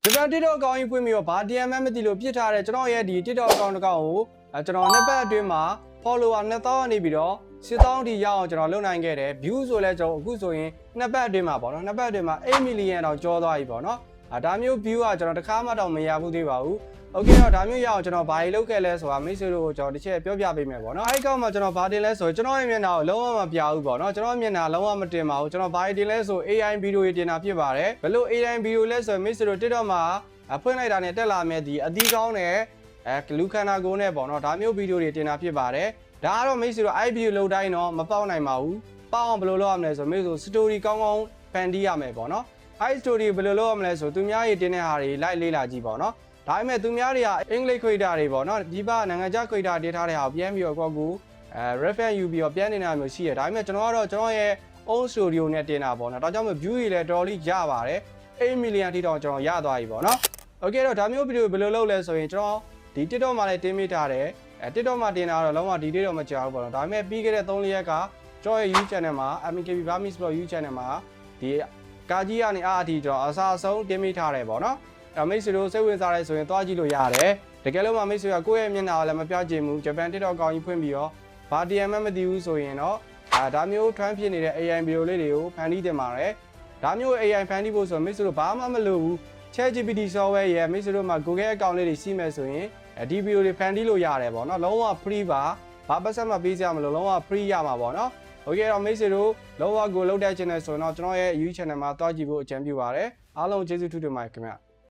ဂျပန် TikTok အကောင့်ကြီးဖွင့်ပြီးတော့ဘာ DM မသိလို့ပြစ်ထားတဲ့ကျွန်တော်ရဲ့ဒီ TikTok အကောင့်တစ်ကောင်ကိုကျွန်တော်နှစ်ပတ်အတွင်းမှာ follower 2000နေပြီးတော့8000ထိရအောင်ကျွန်တော်လုပ်နိုင်ခဲ့တယ် view ဆိုလဲကျွန်တော်အခုဆိုရင်နှစ်ပတ်အတွင်းမှာပေါ့နော်နှစ်ပတ်အတွင်းမှာ8 million တောင်ကျော်သွားပြီပေါ့နော်ဒါမျိုး view ကကျွန်တော်တစ်ခါမှတော့မရဘူးသေးပါဘူးโอเคတော့ဒါမျိုးရအောင်ကျွန်တော်ဘာတွေလုပ်ခဲ့လဲဆိုတာမိတ်ဆွေတို့ကိုကျွန်တော်တစ်ချက်ပြောပြပေးမယ်ပေါ့နော်အဲ့ဒီကောက်မှာကျွန်တော်ဘာတင်လဲဆိုကျွန်တော်ရဲ့မျက်နှာကိုလုံးဝမပြဘူးပေါ့နော်ကျွန်တော်မျက်နှာလုံးဝမတင်ပါဘူးကျွန်တော်ဘာတင်လဲဆို AI ဗီဒီယိုတွေတင်တာဖြစ်ပါတယ်ဘယ်လို AI ဗီဒီယိုလဲဆိုမိတ်ဆွေတို့ TikTok မှာဖွင့်လိုက်တာနဲ့တက်လာမယ်ဒီအသီးကောင်းနဲ့လူခန္ဓာကိုယ်နဲ့ပေါ့နော်ဒါမျိုးဗီဒီယိုတွေတင်တာဖြစ်ပါတယ်ဒါကတော့မိတ်ဆွေတို့ IP ကိုလုံးတိုင်းတော့မပေါက်နိုင်ပါဘူးပေါက်အောင်ဘယ်လိုလုပ်ရမလဲဆိုမိတ်ဆွေ story ကောင်းကောင်းဖန်တီးရမယ်ပေါ့နော်အဲ့ story ဘယ်လိုလုပ်ရမလဲဆိုသူများရေးတင်တဲ့ဟာတွေလိုက်လေးလာကြည့်ပေါ့နော်ဒါပေမဲ့သူများတွေကအင်္ဂလိပ်ခွေတာတွေပေါ့နော်ဒီဘနိုင်ငံခြားခွေတာတင်ထားတဲ့ဟာကိုပြန်ပြီးတော့ကိုယ့်ကို reference ယူပြီးတော့ပြန်နေတာမျိုးရှိရဒါပေမဲ့ကျွန်တော်ကတော့ကျွန်တော်ရဲ့ own studio နဲ့တင်တာပေါ့နော်ဒါကြောင့်မို့ view တွေလည်းတော်တော်လေးရပါတယ်8 million ထိတောင်ကျွန်တော်ရသွားပြီပေါ့နော် okay တော့ဒါမျိုး video ဘယ်လိုလုပ်လဲဆိုရင်ကျွန်တော်ဒီ TikTok မှာလည်းတင်မိထားတယ်TikTok မှာတင်တာတော့လုံးဝဒီတေးတော့မကြောက်ဘူးပေါ့နော်ဒါပေမဲ့ပြီးခဲ့တဲ့3-4ရက်ကကျွန်တော်ရဲ့ YouTube channel မှာ MKB Burmese Blog YouTube channel မှာဒီကာကြီးကနေအားအထိကျွန်တော်အစားအဆုံးတင်မိထားတယ်ပေါ့နော်မိတ်ဆွေတို့စိတ်ဝင်စားရဲဆိုရင်သွားကြည့်လို့ရတယ်တကယ်လို့မှမိတ်ဆွေကကိုယ့်ရဲ့မျက်နှာကိုလည်းမပြချင်ဘူးဂျပန် TikTok အကောင့်ကြီးဖွင့်ပြီးတော့ဘာ DM မသိဘူးဆိုရင်တော့ဒါမျိုးထွန်းဖြစ်နေတဲ့ AI ဗီဒီယိုလေးတွေကိုဖန်တီးတင်ပါတယ်ဒါမျိုး AI ဖန်တီးဖို့ဆိုမိတ်ဆွေတို့ဘာမှမလုပ်ဘူး ChatGPT software ရဲ့မိတ်ဆွေတို့မှာ Google အကောင့်လေးတွေစီးမယ်ဆိုရင်ဒီဗီဒီယိုတွေဖန်တီးလို့ရတယ်ပေါ့နော်လုံးဝ free ပါဘာပတ်စံမပေးစရာမလိုလုံးဝ free ရမှာပေါ့နော်โอเคတော့မိတ်ဆွေတို့လုံးဝကိုလောက်တဲ့ channel ဆိုတော့ကျွန်တော်ရဲ့ YouTube channel မှာတွားကြည့်ဖို့အကြံပြုပါတယ်အားလုံးကျေးဇူးထူးတင်ပါတယ်ခင်ဗျ